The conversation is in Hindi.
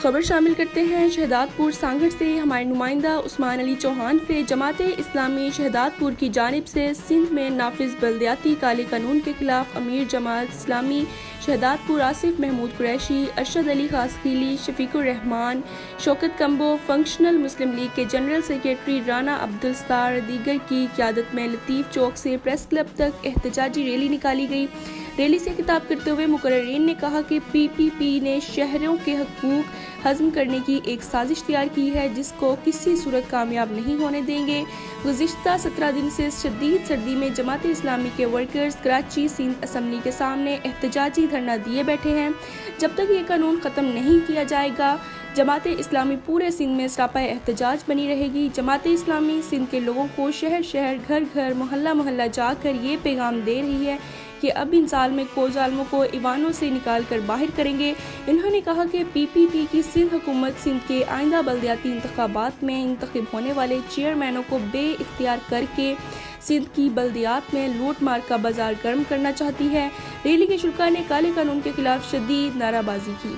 खबर शामिल करते हैं शहदादपुर सांगड़ से। हमारे नुमाइंदा उस्मान अली चौहान से जमाते इस्लामी शहदादपुर की जानिब से सिंध में नाफिज बल्दियाती काले कानून के खिलाफ अमीर जमात इस्लामी शहदादपुर आसिफ महमूद कुरैशी, अरशद अली खासखीली, शफीकुर रहमान, शौकत कंबो, फंक्शनल मुस्लिम लीग के जनरल सेक्रेटरी राना अब्दुल सत्तार दीगर की क़यादत में लतीफ़ चौक से प्रेस क्लब तक एहतजाजी रैली निकाली गई। रैली से खिताब करते हुए मुकर्रिरीन ने कहा कि PPP ने शहरों के हकूक हज़म करने की एक साजिश तैयार की है जिसको किसी सूरत कामयाब नहीं होने देंगे। गुज़िश्ता 17 दिन से शदीद सर्दी में जमात इस्लामी के वर्कर्स कराची सिंध असम्बली के सामने एहतजाजी धरना दिए बैठे हैं। जब तक ये कानून ख़त्म नहीं किया जाएगा जमात इस्लामी पूरे सिंध में सरापा एहतजाज बनी रहेगी। जमात इस्लामी सिंध के लोगों को शहर शहर घर घर मोहल्ला मोहल्ला जाकर ये पैगाम दे रही है कि अब इन जालिमों को ईवानों से निकाल कर बाहर करेंगे। इन्होंने कहा कि PPP की सिंध हुकूमत सिंध के आइंदा बल्दियाती इंतखाबात में इंतखब होने वाले चेयरमैनों को बेइख्तियार करके सिंध की बल्दियात में लूट मार का बाजार गर्म करना चाहती है। रैली के शुरा ने काले कानून के खिलाफ शदीद नाराबाजी की।